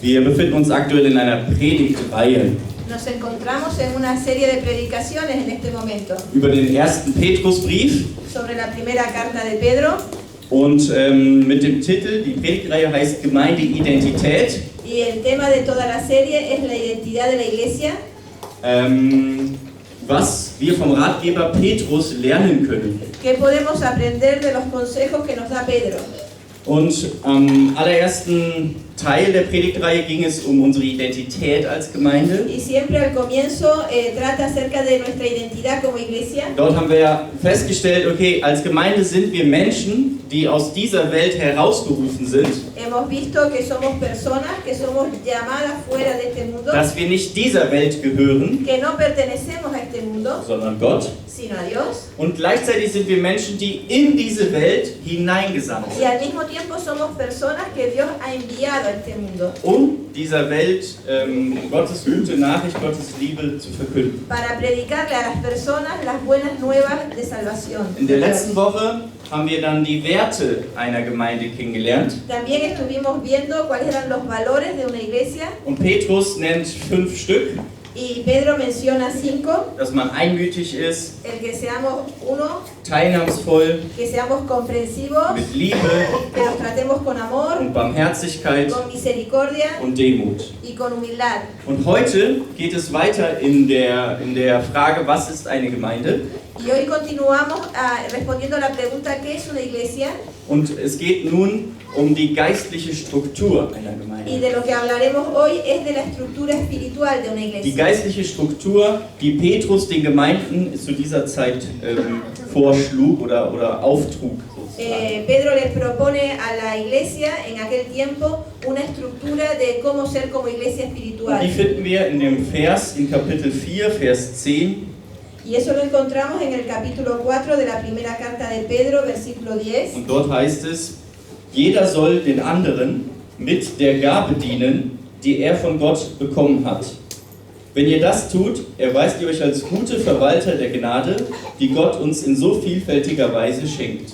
Wir befinden uns aktuell in einer Predigtreihe Nos encontramos en una serie de predicaciones en este momento über den ersten Petrusbrief sobre la primera carta de Pedro und mit dem Titel, die Predigtreihe heißt Gemeindeidentität. y el tema de toda la serie es la identidad de la iglesia, Was wir vom Ratgeber Petrus lernen können. que podemos aprender de los consejos que nos da Pedro. Und am allerersten Teil der Predigtreihe ging es um unsere Identität als Gemeinde. Y siempre al comienzo trata acerca de nuestra identidad como iglesia. Dort haben wir festgestellt, okay, als Gemeinde sind wir Menschen, die aus dieser Welt herausgerufen sind, Hemos visto que somos personas que somos llamadas fuera de este mundo, dass wir nicht dieser Welt gehören, que no pertenecemos a este mundo, sondern Gott. sino a Dios. Und gleichzeitig sind wir Menschen, die in diese Welt hineingesandt Y sind, al mismo tiempo somos personas que Dios ha enviado a este mundo um dieser Welt Gottes gute Nachricht, Gottes Liebe zu verkünden. para predicarle a las personas las buenas nuevas de salvación. In der letzten Woche haben wir dann die Werte einer Gemeinde kennengelernt. También estuvimos viendo cuáles eran los valores de una iglesia Und Petrus nennt 5 Stück, y Pedro menciona 5, dass man einmütig ist, el que seamos uno, teilnahmsvoll, que seamos comprensivos, mit Liebe que nos tratemos con amor, und Barmherzigkeit con misericordia und Demut. y con humildad. Und heute geht es weiter in der Frage, was ist eine Gemeinde? Y hoy continuamos respondiendo a la pregunta ¿qué es una iglesia? Und es geht nun um die geistliche Struktur einer Y Gemeinde. de lo que hablaremos hoy es de la estructura espiritual de una Die iglesia. geistliche Struktur, die Petrus den Gemeinden zu dieser Zeit vorschlug oder auftrug. Sozusagen. Pedro les propone a la iglesia en aquel tiempo una estructura de cómo ser como iglesia Und espiritual. die finden wir in dem Vers, in Kapitel 4, Vers 10. Y eso lo encontramos en el capítulo 4 de la primera carta de Pedro, versículo 10. Und dort heißt es, jeder soll den anderen mit der Gabe dienen, die er von Gott bekommen hat. Wenn ihr das tut, erweist ihr euch als gute Verwalter der Gnade, die Gott uns in so vielfältiger Weise schenkt.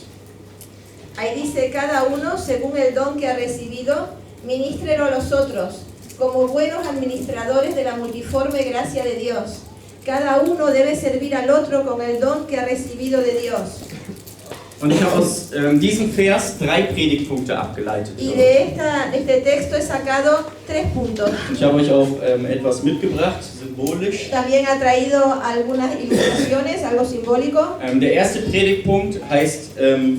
Ahí dice, cada uno según el don que ha recibido, ministrelo a los otros, como buenos administradores de la multiforme gracia de Dios. Cada uno debe servir al otro con el don que ha recibido de Dios. Und ich habe aus diesem Vers 3 Predigtpunkte abgeleitet. Y de este texto he sacado 3 puntos. Ich habe euch auch etwas mitgebracht, symbolisch. También ha traído algunas ilustraciones, algo simbólico. Der erste Predigtpunkt heißt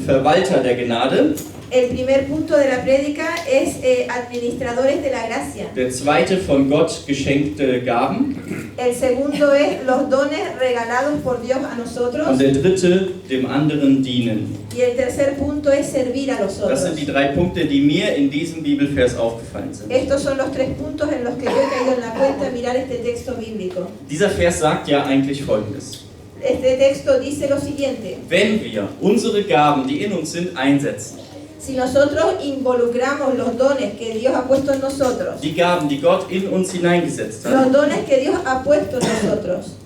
Verwalter der Gnade. El primer punto de la prédica es administradores de la gracia. Der zweite von Gott geschenkte Gaben. El segundo es los dones regalados por Dios a nosotros. Und der dritte dem anderen dienen. Y el tercer punto es servir a los Das otros. sind die 3 Punkte, die mir in diesem Bibelvers aufgefallen sind. Estos son los 3 puntos en los que yo he caído en la cuenta al mirar este texto bíblico. Dieser Vers sagt ja eigentlich Folgendes. Este texto dice lo siguiente: Wenn wir unsere Gaben, die in uns sind, einsetzen, si nosotros involucramos los dones que Dios ha puesto en nosotros, die Gaben, die Gott in uns hineingesetzt los hat, dones que Dios ha puesto en nosotros,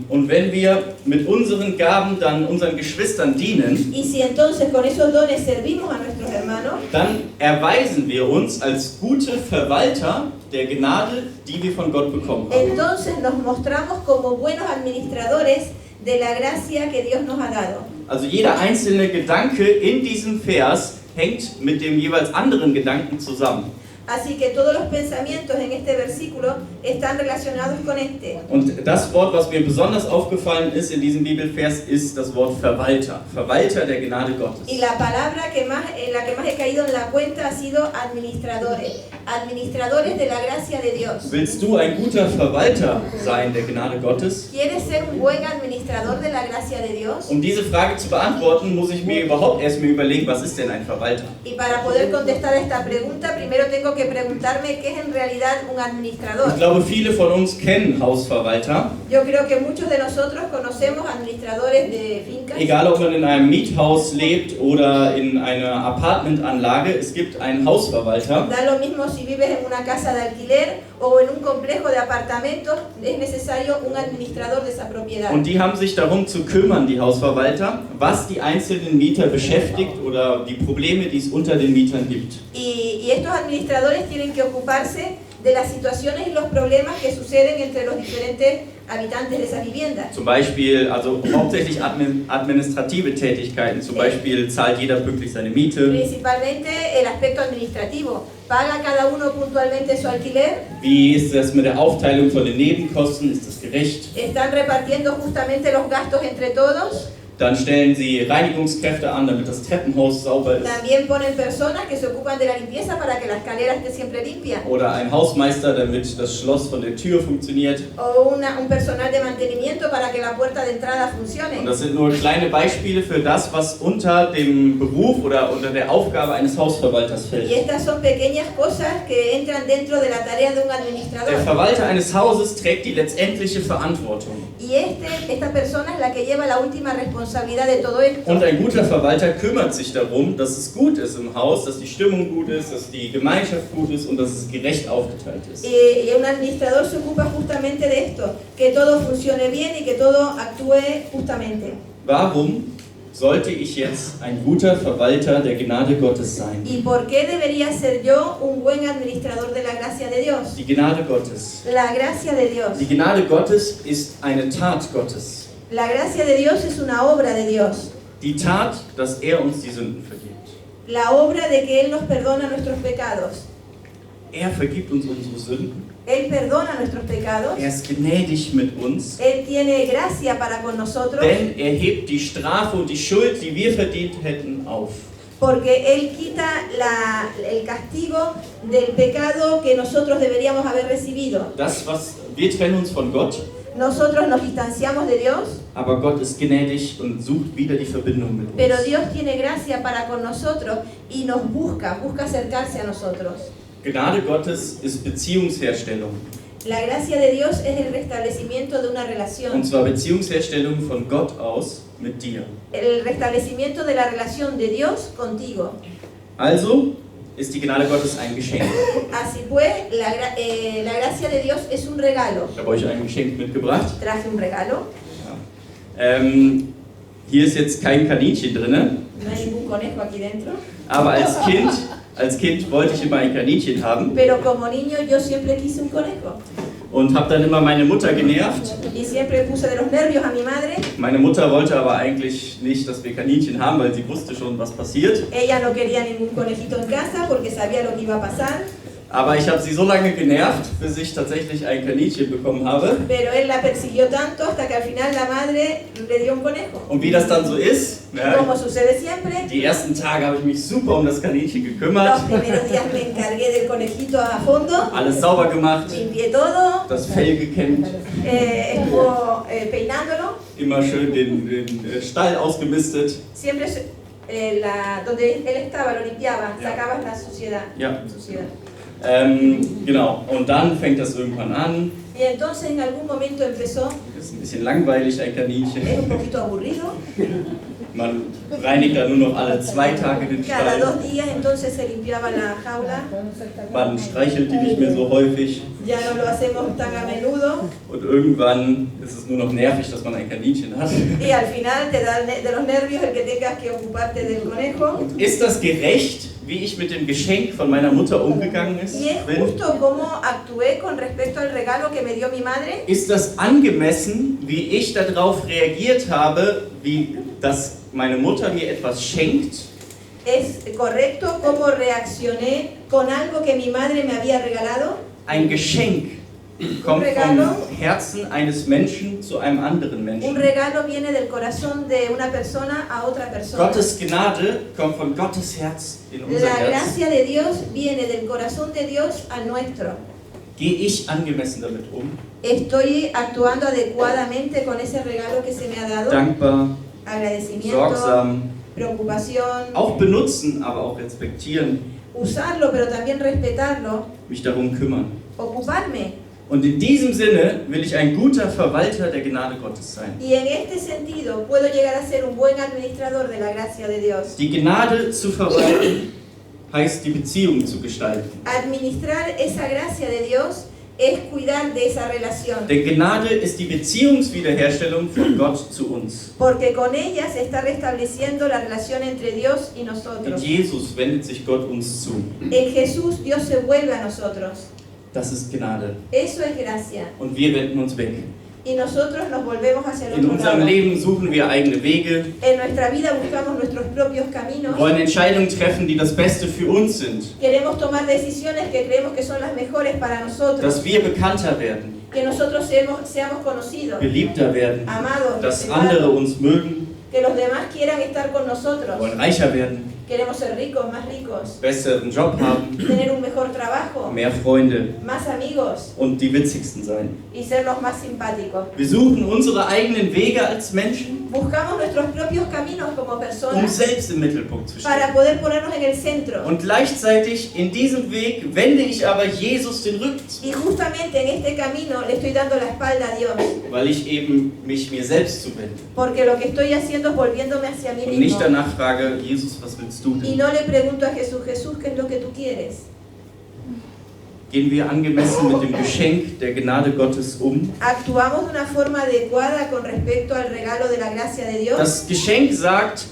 und wenn wir mit unseren Gaben dann unseren Geschwistern dienen, y si entonces con esos dones servimos a nuestros hermanos, dann erweisen wir uns als gute Verwalter der Gnade, die wir von Gott bekommen haben. entonces nos mostramos como buenos administradores de la gracia que Dios nos ha dado. Also jeder einzelne Gedanke in diesem Vers hängt mit dem jeweils anderen Gedanken zusammen. Así que todos los pensamientos en este versículo están relacionados con este. Und das Wort, was mir besonders aufgefallen ist in diesem Bibelvers, ist das Wort Verwalter. Verwalter der Gnade Gottes. Y la palabra en la que más he caído en la cuenta ha sido administradores. Administradores de la gracia de Dios. Willst du ein guter Verwalter sein der Gnade Gottes? ¿Quieres ser un buen administrador de la gracia de Dios? Um diese Frage zu beantworten, muss ich mir überhaupt erst mal überlegen, was ist denn ein Verwalter? Y para poder contestar esta pregunta, primero tengo que preguntarme qué es en realidad un administrador. Ich glaube, glaube, viele von uns kennen Hausverwalter. Yo creo que muchos de nosotros conocemos administradores de fincas. Egal, ob man in einem Miethaus lebt oder in einer Apartmentanlage, es gibt einen Hausverwalter. Da lo mismo si vives en una casa de alquiler o en un complejo de apartamentos, es necesario un administrador de esa propiedad. Und die haben sich darum zu kümmern, die Hausverwalter, was die einzelnen Mieter beschäftigt oder die Probleme, die es unter den Mietern gibt. Y estos administradores tienen que ocuparse de las situaciones y los problemas que suceden entre los diferentes habitantes de esas viviendas. Zum Beispiel, also hauptsächlich administrative Tätigkeiten, zum Beispiel zahlt jeder pünktlich seine Miete. Principalmente el aspecto administrativo. ¿Paga cada uno puntualmente su alquiler? Wie ist das mit der Aufteilung von den Nebenkosten? Ist das gerecht? ¿Están repartiendo justamente los gastos entre todos? Dann stellen sie Reinigungskräfte an, damit das Treppenhaus sauber ist. También ponen personas que se ocupan de la limpieza para que la escalera esté siempre limpia. Oder ein Hausmeister, damit das Schloss von der Tür funktioniert. O un personal de mantenimiento para que la puerta de entrada funcione. Und das sind nur kleine Beispiele für das, was unter dem Beruf oder unter der Aufgabe eines Hausverwalters Y fällt. estas son pequeñas cosas que entran dentro de la tarea de un Der administrador. Verwalter eines Hauses trägt die letztendliche Verantwortung. Y esta persona es la que lleva la última responsabilidad de todo esto. Und ein guter Verwalter kümmert sich darum, dass es gut ist im Haus, dass die Stimmung gut ist, dass die Gemeinschaft gut ist und dass es gerecht aufgeteilt ist. Y un administrador se ocupa justamente de esto, que todo funcione bien y que todo actúe justamente. Warum sollte ich jetzt ein guter Verwalter der Gnade Gottes sein? ¿Y por qué debería ser yo un buen administrador de la gracia de Dios? Die Gnade Gottes. La gracia de Dios. Die Gnade Gottes ist eine Tat Gottes. La gracia de Dios es una obra de Dios. Die Tat, dass er uns die Sünden vergibt. La obra de que Él nos perdona nuestros pecados. Er vergibt uns unsere Sünden. Él perdona nuestros pecados. Er ist gnädig mit uns. Él tiene gracia para con nosotros. Denn er hebt die Strafe und die Schuld, die wir verdient hätten, auf. Porque Él quita el castigo del pecado que nosotros deberíamos haber recibido. Wir trennen uns von Gott, Nosotros nos distanciamos de Dios, aber Gott ist gnädig und sucht wieder die Verbindung mit pero uns. Dios tiene gracia para con nosotros y nos busca acercarse a nosotros. Gnade Gottes ist Beziehungsherstellung. La gracia de Dios es el restablecimiento de una Und relación. zwar Beziehungsherstellung von Gott aus mit dir. El restablecimiento de la relación de Dios contigo. Also ist die Gnade Gottes ein Geschenk. Así pues, la gracia de Dios es un regalo. Ich habe euch ein Geschenk mitgebracht. Traje un regalo. Hier ist jetzt kein Kaninchen drin, No hay ningún conejo aquí dentro. aber als Kind wollte ich immer ein Kaninchen haben Pero como niño yo siempre quise un conejo. und habe dann immer meine Mutter genervt. Y siempre puse de los nervios a mi madre. Meine Mutter wollte aber eigentlich nicht, dass wir Kaninchen haben, weil sie wusste schon, was passiert. Ella no quería ningún conejito en casa porque sabía lo que iba a pasar. Aber ich habe sie so lange genervt, bis ich tatsächlich ein Kaninchen bekommen habe. Pero él la persiguió tanto hasta que al final la madre le dio un conejo. Und wie das dann so ist, Como sucede siempre, die ersten Tage habe ich mich super um das Kaninchen gekümmert, los primeros días me encargué del conejito a fondo. alles sauber gemacht, Limpié todo. das Fell gekämmt, Estuvo peinándolo. immer schön den Stall ausgemistet. Siempre donde él estaba lo limpiaba, sacabas la suciedad. Ja. suciedad. Genau, und dann fängt das irgendwann an. Y entonces en algún momento empezó, Ist ein bisschen langweilig, ein es Kaninchen. un poquito aburrido. Man reinigt dann nur noch alle 2 Tage den Cada Stall. 2 días entonces se limpiaba la jaula. Man streichelt die nicht mehr so häufig. Ya no lo hacemos tan a menudo. Und irgendwann ist es nur noch nervig, dass man ein Kaninchen hat. Y al final te da de los nervios el que tengas que ocuparte del conejo. Ist das gerecht, wie ich mit dem Geschenk von meiner Mutter umgegangen Y es bin? justo como actué con respecto al regalo que me dio mi madre. Ist das angemessen, wie ich darauf reagiert habe, wie dass meine Mutter mir etwas schenkt? Es correcto cómo reaccioné con algo que mi madre me había regalado. Ein Geschenk kommt vom Herzen eines Menschen zu einem anderen Un Menschen. regalo viene del corazón de una persona a otra persona. Gottes Gnade kommt von Gottes Herz in unser La Herz. gracia de Dios viene del corazón de Dios al nuestro. Gehe ich angemessen damit um? Estoy actuando adecuadamente con ese regalo que se me ha dado. Dankbar, Agradecimiento, sorgsam, preocupación, auch benutzen, aber auch respektieren, usarlo pero también respetarlo, mich darum kümmern. ocuparme. Und in diesem Sinne will ich ein guter Verwalter der Gnade Gottes sein. Y en este sentido puedo llegar a ser un buen administrador de la gracia de Dios. Die Gnade zu verwalten heißt, die Beziehung zu gestalten. Administrar esa gracia de Dios es cuidar de esa relación. Denn Gnade ist die Beziehungswiederherstellung von Gott zu uns. Porque con ella se está restableciendo la relación entre Dios y In nosotros. Jesus wendet sich Gott uns zu. En Jesús Dios se vuelve a nosotros. Das ist Gnade. Eso es gracia. Und wir wenden uns weg. Y nosotros nos volvemos hacia el In otro unserem lado. Leben suchen wir eigene Wege, En nuestra vida buscamos nuestros propios caminos. wollen Entscheidungen treffen, die das Beste für uns sind. Queremos tomar decisiones que creemos que son las mejores para nosotros. Dass wir bekannter werden, Que nosotros seamos conocidos, beliebter werden, amados, dass respetados, andere uns mögen, que los demás quieran estar con nosotros. wollen reicher werden, Queremos ser ricos, más ricos, besseren Job haben, tener un mejor trabajo, mehr Freunde más amigos und die witzigsten sein. y ser los más simpáticos. Wir suchen unsere eigenen Wege als Menschen, Buscamos nuestros propios caminos como personas selbst im Mittelpunkt zu stehen. para poder ponernos en el centro. Und gleichzeitig in diesem Weg wende ich aber Jesus den Rücken zu, Y justamente en este camino le estoy dando la espalda a Dios, weil ich eben mich mir selbst zuwende porque lo que estoy haciendo es volviéndome hacia mí und nicht mismo. danach frage, Jesus, was willst du Y denn? no le pregunto a Jesús, Jesús, ¿qué es lo que tú quieres? Gehen wir angemessen mit dem Geschenk der Gnade Gottes um? ¿Actuamos de una forma adecuada con respecto al regalo de la gracia de Dios? Das Geschenk sagt,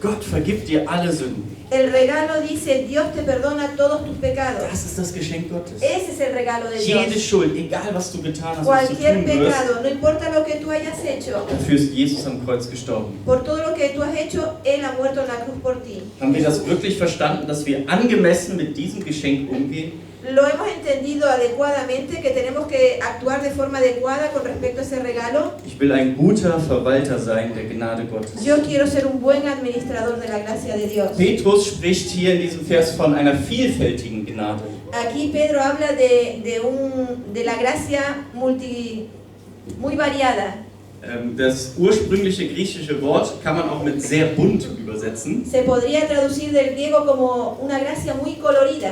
Gott vergibt dir alle Sünden. El regalo dice, Dios te perdona todos tus pecados. Das ist das Geschenk Gottes. Ese es el regalo de Jede Dios. Schuld, egal was du getan hast, was du Cualquier tun wirst, pecado, no importa lo que tú hayas hecho, dafür ist Jesus am Kreuz gestorben. por todo lo que tú has hecho, Él ha muerto en la cruz por ti. Haben wir das wirklich verstanden, dass wir angemessen mit diesem Geschenk umgehen? Lo hemos entendido adecuadamente, que tenemos que actuar de forma adecuada con respecto a ese regalo. Ich will ein guter Verwalter sein der Gnade Gottes. Yo quiero ser un buen administrador de la gracia de Dios. Petrus spricht hier in diesem Vers von einer vielfältigen Gnade. Aquí Pedro habla de la gracia muy variada. Das ursprüngliche griechische Wort kann man auch mit sehr bunt übersetzen. Se podría traducir del griego como una gracia muy colorida,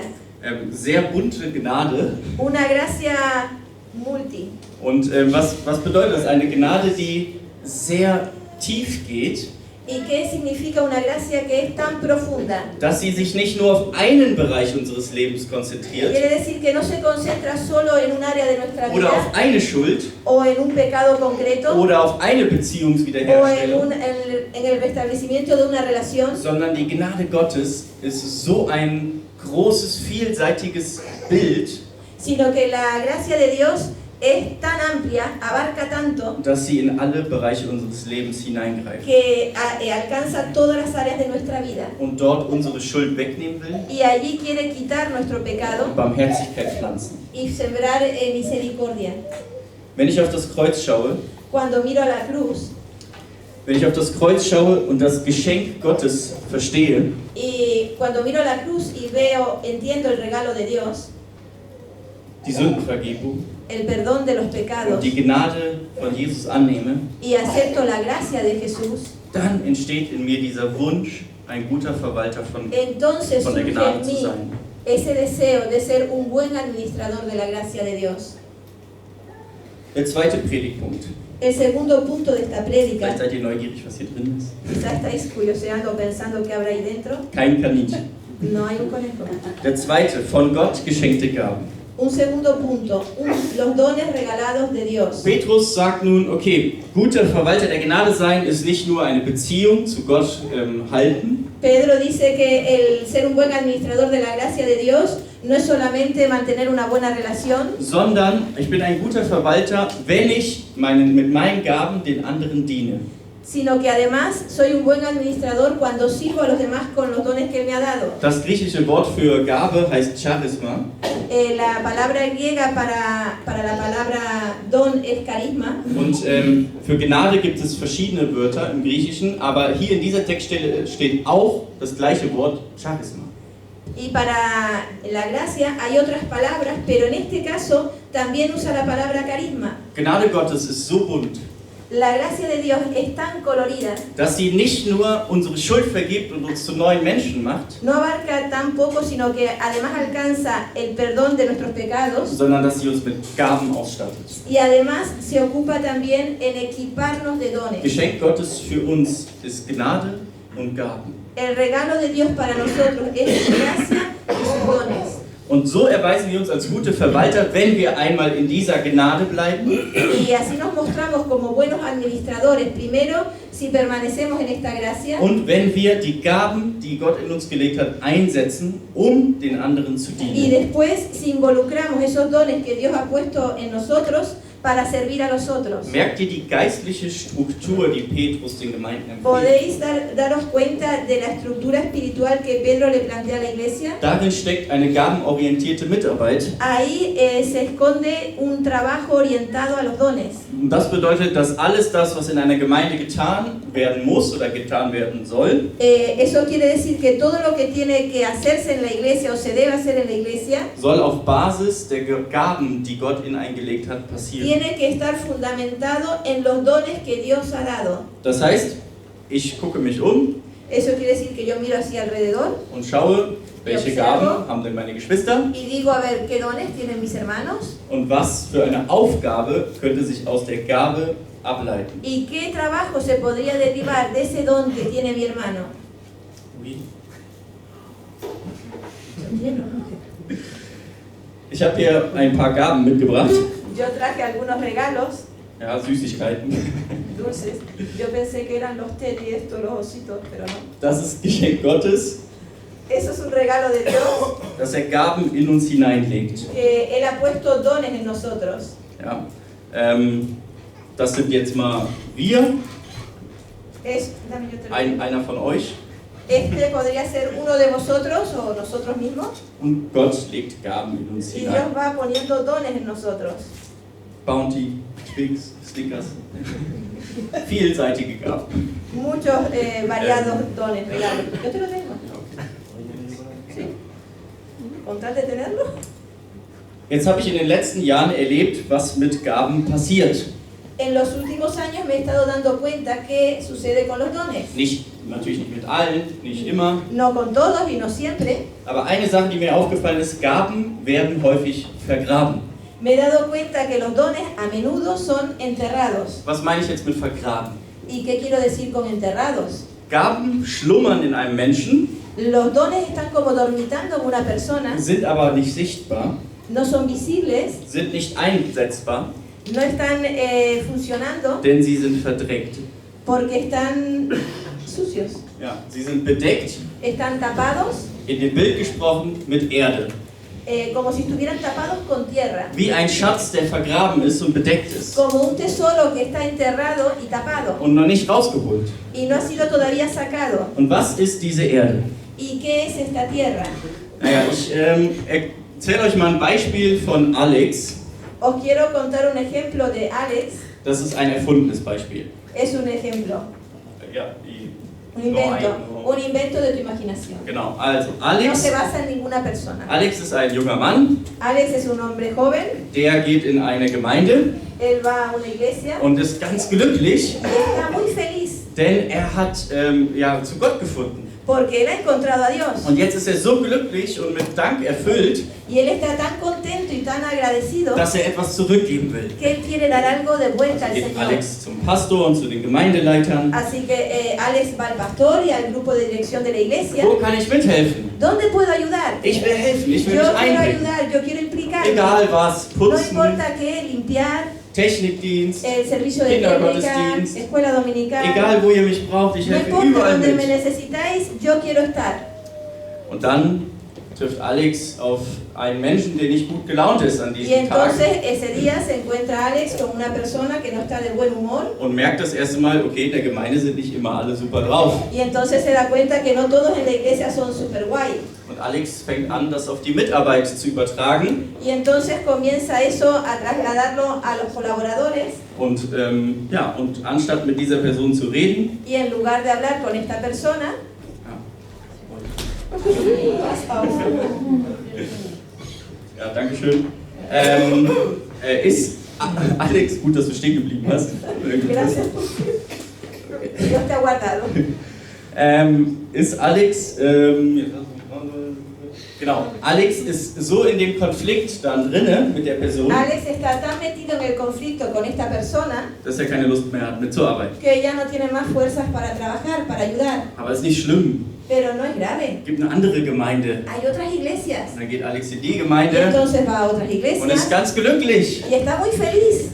Sehr bunte Gnade. una gracia multi. Und was bedeutet das? Eine Gnade, die sehr tief geht, ¿Y qué significa una gracia que es tan profunda? dass sie sich nicht nur auf einen Bereich unseres Lebens konzentriert Quiere decir que no se concentra solo en un área de nuestra oder auf vida eine Schuld o en un pecado concreto oder auf eine o Beziehungswiederherstellung, en el restablecimiento de una relación, sondern die Gnade Gottes ist so ein großes, vielseitiges Bild, sino que la gracia de Dios es tan amplia, abarca tanto, dass sie in alle Bereiche unseres Lebens hineingreift que alcanza todas las áreas de nuestra vida. und dort unsere Schuld wegnehmen will Y allí quiere quitar nuestro pecado und Barmherzigkeit pflanzen. y sembrar misericordia. Wenn ich auf das Kreuz schaue, Cuando miro a la cruz wenn ich auf das Kreuz schaue und das Geschenk Gottes verstehe, y cuando miro a la cruz y entiendo el regalo de Dios, die Sündenvergebung el perdón de los und pecados, die Gnade von Jesus annehme, y acepto la gracia de Jesús, dann entsteht in mir dieser Wunsch, ein guter Verwalter von entonces der surge Gnade en zu mí sein. ese deseo de ser un buen administrador de la gracia de Dios. Der zweite Predigtpunkt. El segundo punto de esta prédica, Vielleicht seid ihr neugierig, was hier drin ist. quizás estáis curioseando pensando qué habrá ahí dentro. Kein Kaninchen. No hay un conejo. Der zweite, von Gott geschenkte Gaben. Un segundo punto, los dones regalados de Dios. Petrus sagt nun, okay, guter Verwalter der Gnade sein ist nicht nur eine Beziehung zu Gott halten, Pedro dice que el ser un buen administrador de la gracia de Dios no es solamente mantener una buena relación, sondern ich bin ein guter Verwalter, wenn ich mit meinen Gaben den anderen diene. sino que además soy un buen administrador cuando sirvo a los demás con los dones que Él me ha dado. Das griechische Wort für Gabe heißt Charisma. La palabra griega para la palabra don es carisma. Und für Gnade gibt es verschiedene Wörter im Griechischen, aber hier in dieser Textstelle steht auch das gleiche Wort Charisma. Y para la gracia hay otras palabras, pero en este caso también usa la palabra carisma. Gnade Gottes ist so bunt, La gracia de Dios es tan colorida, dass sie nicht nur unsere Schuld vergibt und uns zu neuen Menschen macht, no abarca tan poco, sino que además alcanza el perdón de nuestros pecados sondern dass sie uns mit Gaben ausstattet. y además se ocupa también en equiparnos de dones. Geschenk Gottes für uns ist Gnade und Gaben. El regalo de Dios para nosotros es su gracia y sus dones. Und so erweisen wir uns als gute Verwalter, wenn wir einmal in dieser Gnade bleiben Y así nos mostramos como buenos administradores, primero si permanecemos en esta gracia und wenn wir die Gaben, die Gott in uns gelegt hat, einsetzen, um den anderen zu y dienen. después si involucramos esos dones que Dios ha puesto en nosotros para servir a los otros. Merkt ihr die geistliche Struktur, die Petrus den Gemeinden empfiehlt? ¿Podéis daros cuenta de la estructura espiritual que Pedro le plantea a la iglesia? Darin steckt eine gabenorientierte Mitarbeit. Ahí se esconde un trabajo orientado a los dones. Und das bedeutet, dass alles das, was in einer Gemeinde getan werden muss oder getan werden soll, Eso quiere decir que todo lo que tiene que hacerse en la iglesia o se debe hacer en la iglesia soll auf Basis der Gaben, die Gott in eingelegt hat, passieren. tiene que estar fundamentado en los dones que Dios ha dado. Das heißt, ich gucke mich um Eso quiere decir que yo miro hacia alrededor und schaue, welche Gaben haben denn meine Geschwister y digo, a ver, ¿qué dones tienen mis hermanos? und was für eine Aufgabe könnte sich aus der Gabe ableiten. ¿Y qué trabajo se podría derivar de ese don que tiene mi hermano? Ich habe hier ein paar Gaben mitgebracht, Yo traje algunos regalos, ja, Süßigkeiten. dulces. Yo pensé que eran los teddy, estos, los ositos, pero no. Das ist Geschenk Gottes, Eso es un regalo de Dios, dass er Gaben in uns hineinlegt. que Él ha puesto dones en nosotros. Ja, das sind jetzt mal wir, Dame yo te lo digo. einer von euch, Este podría ser uno de vosotros o nosotros mismos. und Gott legt Gaben in uns Y Dios hinein. va poniendo dones en nosotros. Bounty, Twix, Snickers, vielseitige Gaben. Muchos variados dones, regalos. Yo te lo tengo. ¿Sí? ¿Con tal de tenerlo? Jetzt habe ich in den letzten Jahren erlebt, was mit Gaben passiert. En los últimos años me he estado dando cuenta qué sucede con los dones. Natürlich nicht mit allen, nicht immer. No con todos y no siempre. Aber eine Sache, die mir aufgefallen ist, Gaben werden häufig vergraben. Me he dado cuenta que los dones a menudo son enterrados. Was meine ich jetzt mit vergraben? ¿Y qué quiero decir con enterrados? Gaben schlummern in einem Menschen, Los dones están como dormitando en una persona, sind aber nicht sichtbar, no son visibles, sind nicht einsetzbar, no están funcionando denn sie sind verdreckt. porque están sucios, Ja, sie sind bedeckt, están tapados in dem Bild gesprochen, mit Erde. como si estuvieran tapados con tierra, Wie ein Schatz, der vergraben ist und bedeckt ist como un tesoro que está enterrado y tapado und noch nicht rausgeholt. y no ha sido todavía sacado. Und was ist diese Erde? ¿Y qué es esta tierra? Naja, ich erzähle euch mal ein Beispiel von Alex. Os quiero contar un ejemplo de Alex. Das ist ein erfundenes Beispiel. Es un ejemplo, Ja, die un invento de tu imaginación. Genau, also No Alex. se basa en ninguna persona. Alex ist ein junger Mann, Alex es un hombre joven, der geht in eine Gemeinde él va a una iglesia und ist ganz glücklich, y está muy feliz denn er hat zu Gott gefunden. porque él ha encontrado a Dios. Und jetzt ist er so glücklich und mit Dank erfüllt, Y él está tan contento y tan agradecido dass er etwas zurückgeben will. que él quiere dar algo de vuelta al Geht Señor. Alex zum Pastor und zu den Gemeindeleitern. Así que Alex va al pastor y al grupo de dirección de la iglesia. Wo kann ich mithelfen? ¿Dónde puedo ayudar? Ich will helfen, ich will Yo mich quiero einbringen. ayudar, yo quiero implicarme. Egal was, No putzen, importa qué, limpiar, Technikdienst, el servicio de técnica, Kindergottesdienst. escuela dominical. Egal wo ihr mich braucht, ich No helfe importa überall donde me mit. necesitáis, yo quiero estar. Und dann trifft Alex auf einen Menschen, der nicht gut gelaunt ist an Y diesem Tag entonces ese día se encuentra Alex con una persona que no está de buen humor. und merkt das erste Mal, okay, in der Gemeinde sind nicht immer alle super drauf. Y entonces se da cuenta que no todos en la iglesia son super guay. Und Alex fängt an, das auf die Mitarbeit zu übertragen Y entonces comienza eso a trasladarlo a los colaboradores. und anstatt mit dieser Person zu reden, Y en lugar de hablar con esta persona, ja, danke schön, ist Alex, gut, dass du stehen geblieben hast. Gracias. Dios te ha guardado. Ist Alex, genau, Alex ist so in dem Konflikt dann drinne mit der Person, Alex está tan metido en el conflicto con esta persona dass er keine Lust mehr hat mitzuarbeiten. que ya no tiene más fuerzas para trabajar, para ayudar. Aber ist nicht schlimm. Pero no es grave. Es gibt eine andere Gemeinde. Hay otras iglesias. Und dann geht Alex in die Y Gemeinde entonces va a otras und ist iglesias ganz glücklich. y está muy feliz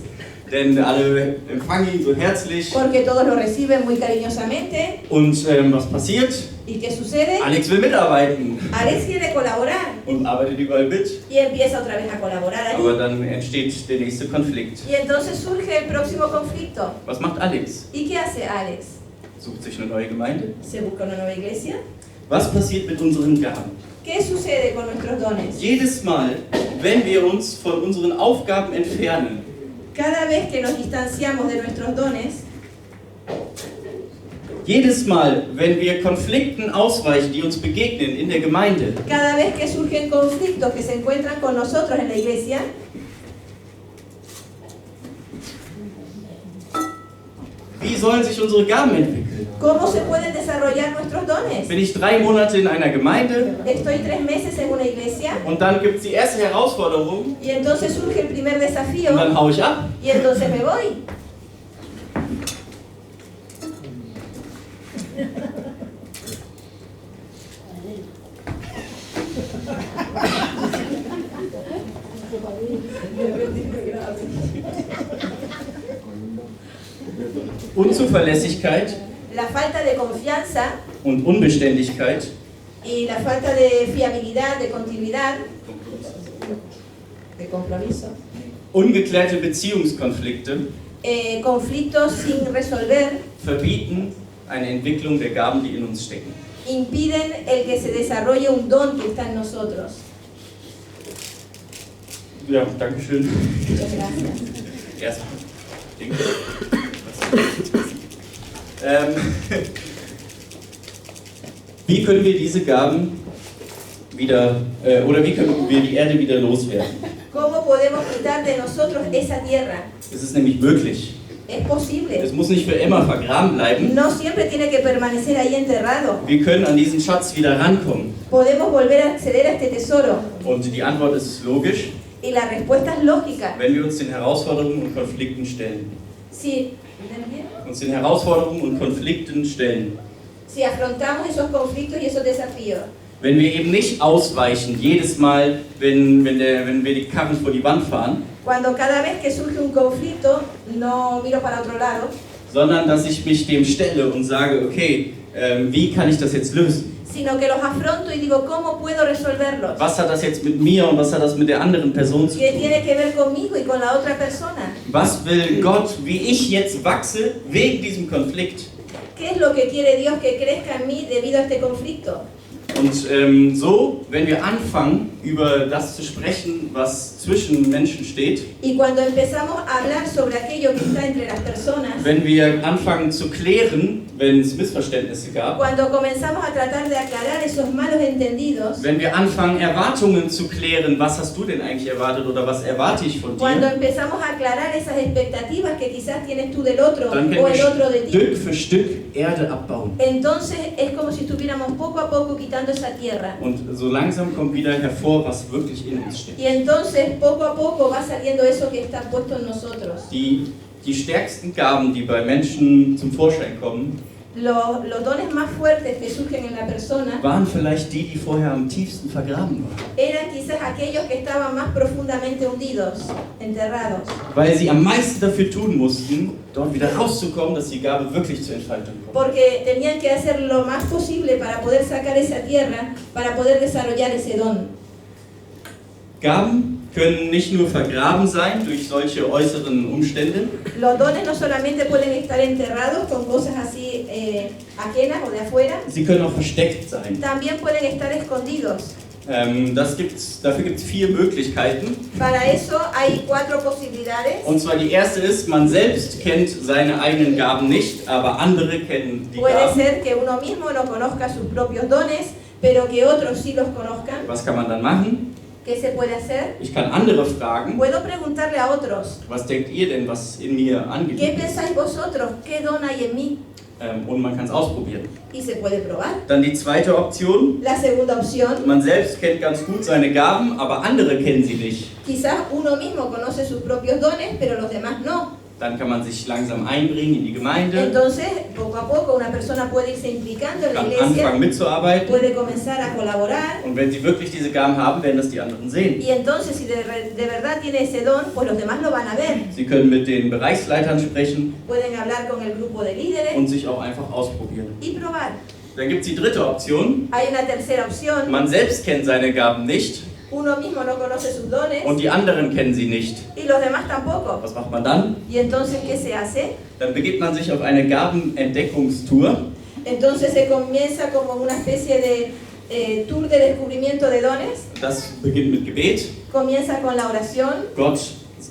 Denn alle empfangen ihn so herzlich. porque todos lo reciben muy cariñosamente. Und was passiert? ¿Y qué sucede? Alex will mitarbeiten Alex quiere colaborar und arbeitet überall mit. y empieza otra vez a colaborar Aber allí. dann entsteht der nächste Konflikt. Y entonces surge el próximo conflicto. Was macht Alex? ¿Y qué hace Alex? Sucht sich eine neue Gemeinde. ¿Se busca una nueva iglesia? Was passiert mit unseren Gaben? ¿Qué sucede con nuestros dones? Jedes Mal, wenn wir uns von unseren Aufgaben entfernen, Cada vez que nos distanciamos de nuestros dones, jedes Mal, wenn wir Konflikten ausweichen, die uns begegnen in der Gemeinde, cada vez que surgen conflictos que se encuentran con nosotros en la iglesia, wie sollen sich unsere Gaben entwickeln? ¿cómo se pueden desarrollar nuestros dones? Bin ich 3 Monate in einer Gemeinde Estoy 3 meses en una iglesia und dann gibt es die erste Herausforderung y entonces surge el primer desafío und dann hau ich ab. y entonces me voy. Unzuverlässigkeit La falta de confianza und Unbeständigkeit y la falta de fiabilidad, de continuidad, de compromiso, ungeklärte Beziehungskonflikte conflictos sin resolver, verbieten eine Entwicklung der Gaben, die in uns stecken. impiden el que se desarrolle un don que está en nosotros. Ja, danke schön. Muchas gracias. Erstmal. Wie können wir diese Gaben wieder, oder wie können wir die Erde wieder loswerden? ¿Cómo podemos quitar de nosotros esa tierra? Es ist nämlich möglich. Es posible. Es muss nicht für immer vergraben bleiben. No siempre tiene que permanecer ahí enterrado. Wir können an diesen Schatz wieder rankommen. Podemos volver a acceder a este tesoro. Und die Antwort ist logisch, Y la respuesta es lógica. wenn wir uns den Herausforderungen und Konflikten stellen. Si, Uns den Herausforderungen und Konflikten stellen. si afrontamos esos conflictos y esos desafíos. Wenn wir eben nicht ausweichen, jedes Mal, wenn wir die Karren vor die Wand fahren, Cuando cada vez que surge un conflicto, no miro para otro lado, sondern dass ich mich dem stelle und sage, okay, wie kann ich das jetzt lösen? sino que los afronto y digo, ¿cómo puedo resolverlos? Was hat das jetzt mit mir und was hat das mit der anderen Person zu ¿Qué tun? tiene que ver conmigo y con la otra persona? Was will Gott, wie ich jetzt wachse wegen diesem Konflikt? ¿Qué es lo que quiere Dios que crezca en mí debido a este conflicto? Und so, wenn wir anfangen, über das zu sprechen, was zwischen Menschen steht, Y cuando empezamos a hablar sobre aquello que está entre las personas, wenn wir anfangen zu klären, wenn es Missverständnisse gab, cuando comenzamos a tratar de aclarar esos malos entendidos, wenn wir anfangen, Erwartungen zu klären, was hast du denn eigentlich erwartet oder was erwarte ich von cuando dir, empezamos a aclarar esas expectativas que quizás tienes tú del otro dann o können el otro de wir ti, Stück für Stück Erde abbauen. entonces es como si estuviéramos poco a poco quitando esa tierra. Und so langsam kommt wieder hervor, was wirklich in uns steckt. Y entonces poco a poco va saliendo eso que está puesto en nosotros. Die stärksten Gaben, die bei Menschen zum Vorschein kommen, Los dones más fuertes que surgen en la persona waren vielleicht die vorher am tiefsten vergraben waren. eran quizás aquellos que estaban más profundamente hundidos, enterrados, Weil sie am meisten dafür tun mussten, dort wieder rauszukommen, dass die Gabe wirklich zur Entfaltung kommt. porque tenían que hacer lo más posible para poder sacar esa tierra, para poder desarrollar ese don. Gaben können nicht nur vergraben sein durch solche äußeren Umstände, Los dones no solamente pueden estar enterrados con cosas así ajenas o de afuera, sie können auch versteckt sein. también pueden estar escondidos. Dafür gibt es 4 Möglichkeiten. Para eso hay 4 posibilidades. Und zwar die erste ist, man selbst kennt seine eigenen Gaben nicht, aber andere kennen die Puede Gaben. ser que uno mismo no conozca sus propios dones, pero que otros sí los conozcan. Was kann man dann machen? ¿Qué se puede hacer? Ich kann andere fragen, Puedo preguntarle a otros, was denkt ihr denn, was in mir ¿qué angelegt ist? pensáis vosotros? ¿Qué don hay en mí? Und man kann es ausprobieren. Y se puede probar. Dann die zweite Option, La segunda opción, man selbst kennt ganz gut seine Gaben, aber andere kennen sie nicht. quizás uno mismo conoce sus propios dones, pero los demás no. Dann kann man sich langsam einbringen in die Gemeinde, Entonces, poco a poco, una persona puede irse implicando en la kann iglesia, anfangen mitzuarbeiten. puede comenzar a colaborar. Und wenn sie wirklich diese Gaben haben, werden das die anderen sehen. Y entonces, si de verdad tiene ese don, pues los demás lo van a ver. Sie können mit den Bereichsleitern sprechen Pueden hablar con el grupo de líderes und sich auch einfach ausprobieren. y probar. Dann gibt es die dritte Option. Hay una tercera opción. Man selbst kennt seine Gaben nicht Uno mismo no conoce sus dones und die anderen kennen sie nicht. y los demás tampoco. Was macht man dann? Y entonces, ¿qué se hace? Dann begibt man sich auf eine Gabenentdeckungstour. Entonces se comienza como una especie de tour de descubrimiento de dones. Das beginnt mit Gebet. Comienza con la oración. Gott,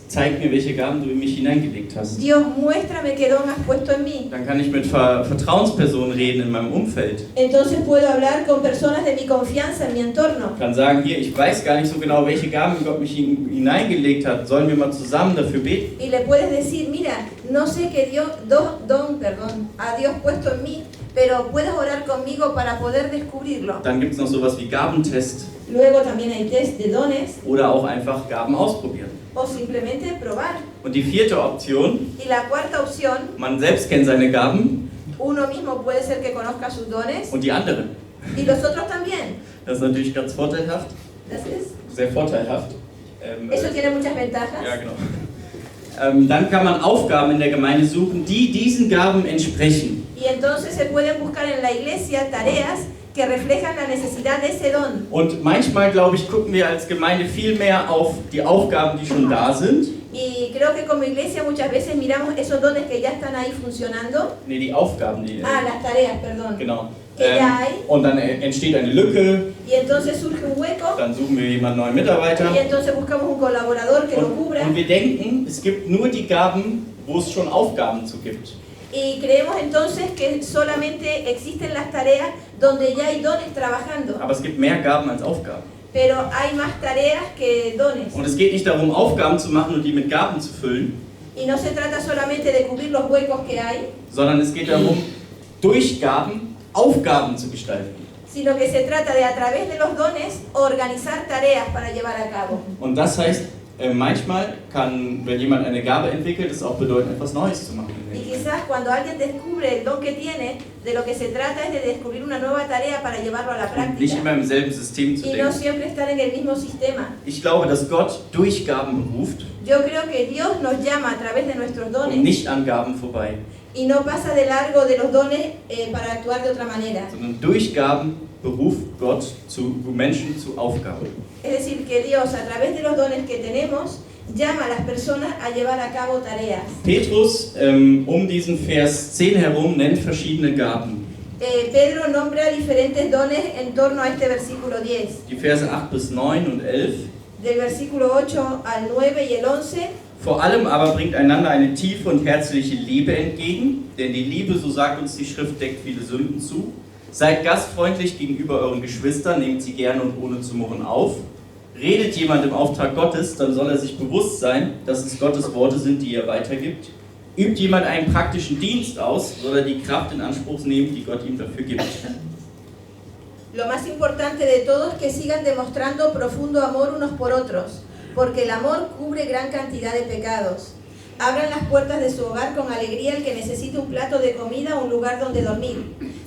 zeig mir, welche Gaben du in mich hineingelegt hast. Dios, muéstrame qué don has puesto en mí. Dann kann ich mit Vertrauenspersonen reden in meinem Umfeld. Entonces puedo hablar con personas de mi confianza en mi entorno. Ich kann sagen, hier, ich weiß gar nicht so genau, welche Gaben Gott mich hineingelegt hat. Sollen wir mal zusammen dafür beten? Y le puedes decir, mira, no sé qué Dios, ha Dios puesto en mí, pero puedes orar conmigo para poder descubrirlo. Dann gibt es noch sowas wie Gabentest Luego también hay test de dones oder auch einfach Gaben ausprobieren. o simplemente probar. Und die vierte Option, Y la cuarta opción, man selbst kennt seine Gaben uno mismo puede ser que conozca sus dones und die anderen. y los otros también. Das ist natürlich ganz vorteilhaft, Das es. sehr vorteilhaft. Eso tiene muchas ventajas. Ja, genau. Dann kann man Aufgaben in der Gemeinde suchen, die diesen Gaben entsprechen. Y entonces se pueden buscar en la iglesia tareas que reflejan la necesidad de ese don. Und manchmal, glaube ich, gucken wir als Gemeinde viel mehr auf die Aufgaben, die schon da sind. Y creo que como iglesia muchas veces miramos esos dones que ya están ahí funcionando. Nee, die Aufgaben, die. Las tareas, perdón. Genau. Que ya hay. Und dann entsteht eine Lücke, Y entonces surge un hueco. dann suchen wir jemanden neuen Mitarbeiter. Y entonces buscamos un colaborador que lo cubra. Und wir denken, es gibt nur die Gaben, wo es schon Aufgaben zu gibt. Y creemos entonces que solamente existen las tareas donde ya hay dones trabajando. Aber es gibt mehr Gaben als Aufgaben. Pero hay más tareas que dones. Und es geht nicht darum, Aufgaben zu machen und die mit Gaben zu füllen, Y no se trata solamente de cubrir los huecos que hay, sondern es geht darum, durch Gaben Aufgaben zu gestalten. sino que se trata de a través de los dones organizar tareas para llevar a cabo. Und das heißt, manchmal kann, wenn jemand eine Gabe entwickelt, es auch bedeuten, etwas Neues zu machen. Y quizás cuando alguien descubre el don que tiene, de lo que se trata es de descubrir una nueva tarea para llevarlo a la Und nicht práctica. immer im selben System zu Y no denken. siempre estar en el mismo sistema. Ich glaube, dass Gott durch Gaben beruft Yo creo que Dios nos llama a través de nuestros und dones nicht an Gaben vorbei, y no pasa de largo de los dones para actuar de otra manera. sondern durch Gaben beruft Gott Menschen zu Aufgaben. Es decir, que Dios a través de los dones que tenemos llama a las personas a llevar a cabo tareas. Petrus diesen Vers 10 herum nennt verschiedene Gaben. Pedro nombra diferentes dones en torno a este versículo 10. Die Verse 8 bis 9 und 11. Del versículo 8 al 9 y el 11. Vor allem aber bringt einander eine tiefe und herzliche Liebe entgegen, denn die Liebe, so sagt uns die Schrift, deckt viele Sünden zu. Seid gastfreundlich gegenüber euren Geschwistern, nehmt sie gerne und ohne zu murren auf. Redet jemand im Auftrag Gottes, dann soll er sich bewusst sein, dass es Gottes Worte sind, die er weitergibt. Übt jemand einen praktischen Dienst aus, soll er die Kraft in Anspruch nehmen, die Gott ihm dafür gibt. Lo más importante de todo es que sigan demostrando profundo amor unos por otros, porque el amor cubre gran cantidad de pecados. Abran las puertas de su hogar con alegría el que necesite un plato de comida o un lugar donde dormir.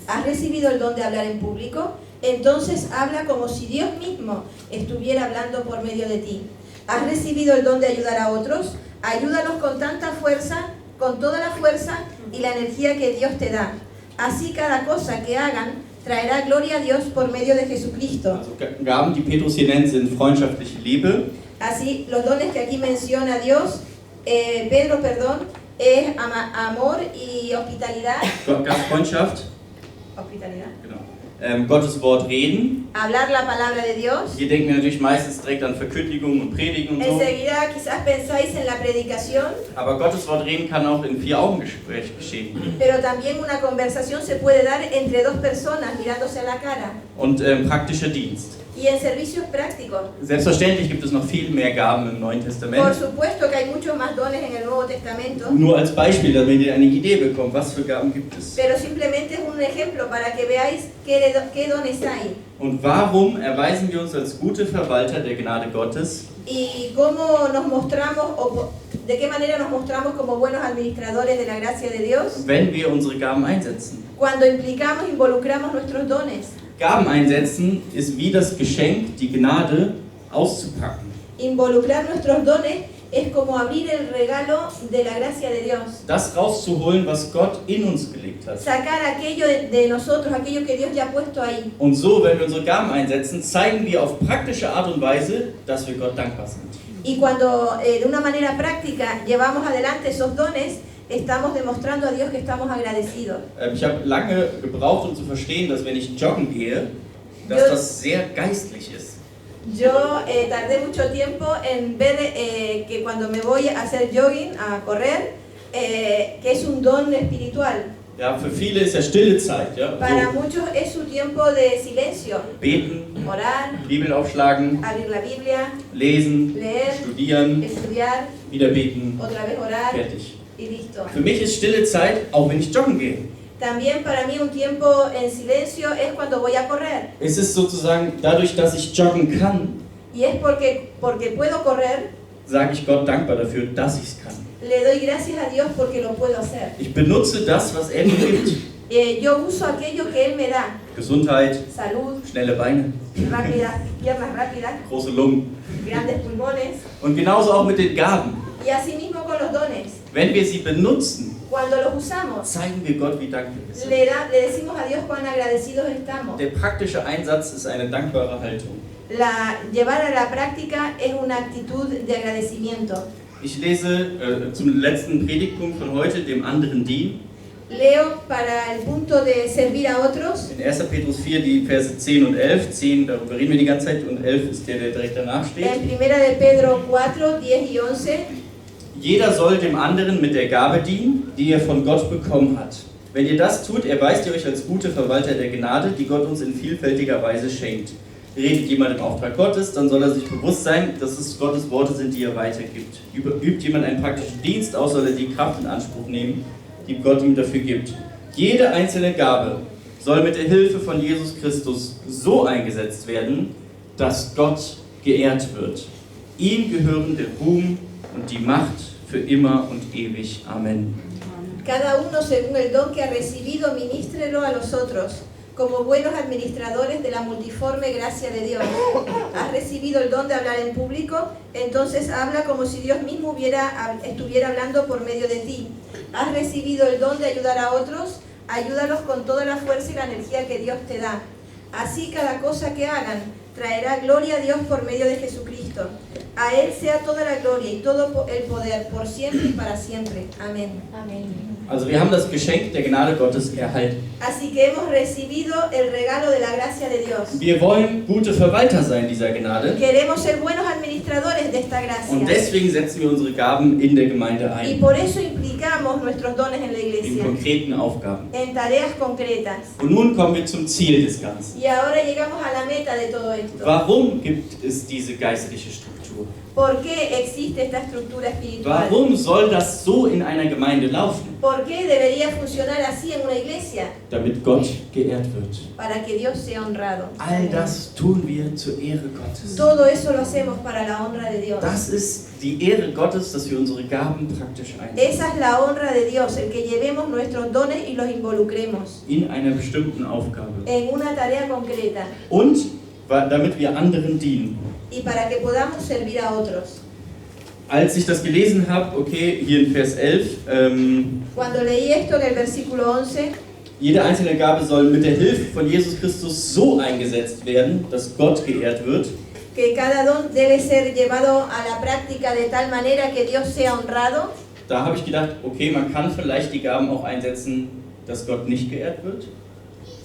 ¿Has recibido el don de hablar en público? Entonces habla como si Dios mismo estuviera hablando por medio de ti. ¿Has recibido el don de ayudar a otros? Ayúdalos con tanta fuerza, con toda la fuerza y la energía que Dios te da. Así cada cosa que hagan traerá gloria a Dios por medio de Jesucristo. Also Gaben, die Petrus hier nennt, sind freundschaftliche Liebe, Así, los dones que aquí menciona Pedro, es amor y hospitalidad. Gastfreundschaft, Hospitalidad. genau. Gottes Wort reden. Hablar la palabra de Dios. Hier denken wir natürlich meistens direkt an Verkündigung und Predigen und so. Enseguida quizás pensáis en la predicación, Aber Gottes Wort reden kann auch in 4-Augen-Gespräch geschehen. pero también una conversación se puede dar entre dos personas mirándose a la cara. Und praktischer Dienst. Y Y en servicios prácticos. Selbstverständlich gibt es noch viel mehr Gaben im Neuen Por Testament. supuesto que hay muchos más dones en el Nuevo Testamento, Nur als Beispiel, damit ihr eine Idee bekommt, was für Gaben gibt es. pero simplemente es un ejemplo para que veáis qué dones hay Und warum erweisen wir uns als gute Verwalter der Gnade Gottes, y cómo nos mostramos o de qué manera nos mostramos como buenos administradores de la gracia de Dios wenn wir unsere Gaben einsetzen? cuando involucramos nuestros dones. Gaben einsetzen ist wie das Geschenk, die Gnade auszupacken. Involucrar nuestros dones es como abrir el regalo de la gracia de Dios. Das rauszuholen, was Gott in uns gelegt hat. Sacar aquello de nosotros, aquello que Dios ya ha puesto ahí. Und so, wenn wir unsere Gaben einsetzen, zeigen wir auf praktische Art und Weise, dass wir Gott dankbar sind. Y cuando de una manera práctica llevamos adelante esos dones, estamos demostrando a Dios que estamos agradecidos. Ich habe lange gebraucht, um zu verstehen, dass wenn ich joggen gehe, dass das sehr geistlich ist. Yo tardé mucho tiempo en ver que cuando me voy a hacer jogging, a correr, que es un don espiritual. Ja, für viele ist ja stille Zeit. Ja? Para So, muchos es su tiempo de silencio. beten, Orar, Bibel aufschlagen, abrir la Biblia, lesen, leer, studieren, estudiar, wieder beten, otra vez orar fertig. y listo. Für mich ist stille Zeit, auch wenn ich joggen gehe. También para mí un tiempo en silencio es cuando voy a correr. Es ist sozusagen dadurch, dass ich joggen kann, Y es porque puedo correr, sage ich Gott dankbar dafür, dass ich es kann. le doy gracias a Dios porque lo puedo hacer. Ich benutze das, was er mir gibt. Yo uso aquello que Él me da. Gesundheit, Salud, schnelle Beine, piernas rápidas, große Lungen. grandes pulmones. Und genauso auch mit den Gaben. Y así mismo con los dones. Wenn wir sie benutzen, Cuando los usamos, zeigen wir Gott, wie dankbar wir sind. le decimos a Dios cuán agradecidos estamos. Der praktische Einsatz ist eine dankbare Haltung. Llevar a la práctica es una actitud de agradecimiento. Ich lese zum letzten Predigtpunkt von heute, dem anderen Dien. Leo para el punto de servir a otros. In 1. Petrus 4, die Verse 10 und 11. 10, darüber reden wir die ganze Zeit, und 11 ist der direkt danach steht. En 1 de Pedro 4, 10 y 11. Jeder soll dem anderen mit der Gabe dienen, die er von Gott bekommen hat. Wenn ihr das tut, erweist ihr euch als gute Verwalter der Gnade, die Gott uns in vielfältiger Weise schenkt. Redet jemand im Auftrag Gottes, dann soll er sich bewusst sein, dass es Gottes Worte sind, die er weitergibt. Übt jemand einen praktischen Dienst aus, soll er die Kraft in Anspruch nehmen, die Gott ihm dafür gibt. Jede einzelne Gabe soll mit der Hilfe von Jesus Christus so eingesetzt werden, dass Gott geehrt wird. Ihm gehören der Ruhm und die Macht für immer und ewig. Amen. Cada uno según el don que ha recibido, ministrelo a los otros, como buenos administradores de la multiforme gracia de Dios. Has recibido el don de hablar en público, entonces habla como si Dios mismo estuviera hablando por medio de ti. Has recibido el don de ayudar a otros, ayúdalos con toda la fuerza y la energía que Dios te da. Así cada cosa que hagan traerá gloria a Dios por medio de Jesucristo. A Él sea toda la gloria y todo el poder por siempre y para siempre. Amén. Also wir haben das Geschenk der Gnade Gottes erhalten. Así que hemos recibido el regalo de la gracia de Dios. Wir wollen gute Verwalter sein dieser Gnade. Queremos ser buenos administradores de esta Und gracia. deswegen setzen wir unsere Gaben in der Gemeinde Y ein. por eso implicamos nuestros dones en la In iglesia, konkreten Aufgaben. en tareas concretas. Und nun kommen wir zum Ziel des Ganzen. Y ahora llegamos a la meta de todo esto. Warum gibt es diese geistliche Struktur? ¿Por qué existe esta estructura espiritual? Warum soll das so in einer Gemeinde laufen? ¿Por qué debería funcionar así en una iglesia? Damit Gott geehrt wird. Para que Dios sea honrado. All das tun wir zur Ehre Gottes. Todo eso lo hacemos para la honra de Dios. Das ist die Ehre Gottes, dass wir unsere Gaben praktisch einsetzen. Esa es la honra de Dios, el que llevemos nuestros dones y los involucremos In einer bestimmten Aufgabe. en una tarea concreta Und damit wir anderen dienen. y para que podamos servir a otros. Als ich das gelesen habe, okay, hier in Vers 11, Cuando leí esto en el versículo 11, jede einzelne Gabe soll mit der Hilfe von Jesus Christus so eingesetzt werden, dass Gott geehrt wird. que cada don debe ser llevado a la práctica de tal manera que Dios sea honrado. Da habe ich gedacht, okay, man kann vielleicht die Gaben auch einsetzen, dass Gott nicht geehrt wird.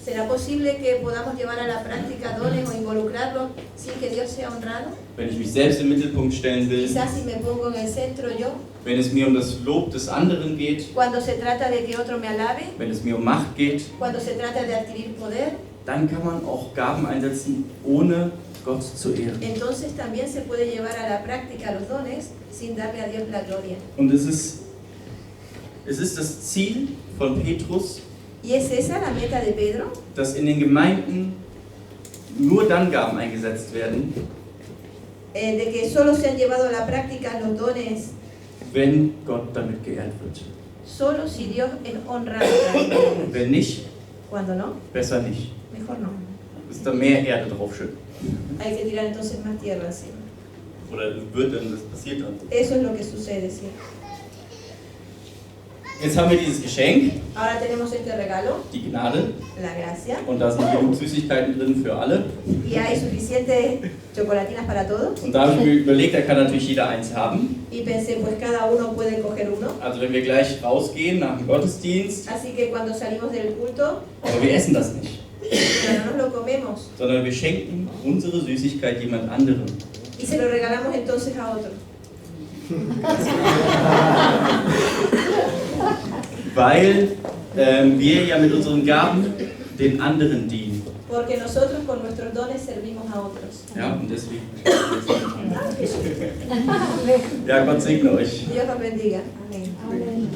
¿Será posible que podamos llevar a la práctica dones o involucrarlos sin que Dios sea honrado? Wenn ich mich selbst im Mittelpunkt stellen will, Quizás si me pongo en el centro yo, wenn es mir um das Lob des anderen geht, cuando se trata de que otro me alabe, wenn es mir um Macht geht, cuando se trata de adquirir poder, dann kann man auch Gaben einsetzen, ohne Gott zu ehren. entonces también se puede llevar a la práctica los dones sin darle a Dios la gloria. Und es ist das Ziel von Petrus, ¿Y es esa la meta de Pedro? dass in den Gemeinden nur dann Gaben eingesetzt werden, De que solo se han llevado a la práctica los dones wenn Gott damit geehrt wird. solo si Dios es honrado. Wenn nicht, Cuando no, besser nicht. mejor no. Ist da mehr Erde draufschütten. Hay que tirar entonces más tierra encima. Oder wird dann, das passiert dann. Eso es lo que sucede, ¿sí? Jetzt haben wir dieses Geschenk, Ahora tenemos este regalo, die Gnade, la gracia, und da sind genug Süßigkeiten drin für alle. y hay suficientes chocolatinas para todos. Und da habe ich mir überlegt, da kann natürlich jeder eins haben. Y pensé, pues cada uno puede coger uno. Also wenn wir gleich rausgehen nach dem Gottesdienst, Así que cuando salimos del culto, aber wir essen das nicht, pero no nos lo comemos sondern wir schenken unsere Süßigkeit jemand anderem. y se lo regalamos entonces a otro. Weil wir ja mit unseren Gaben den anderen dienen. Porque nosotros con nuestros dones servimos a otros. Ja, und deswegen. Ja, Gott segne euch. Dios los bendiga. Amén. Amén.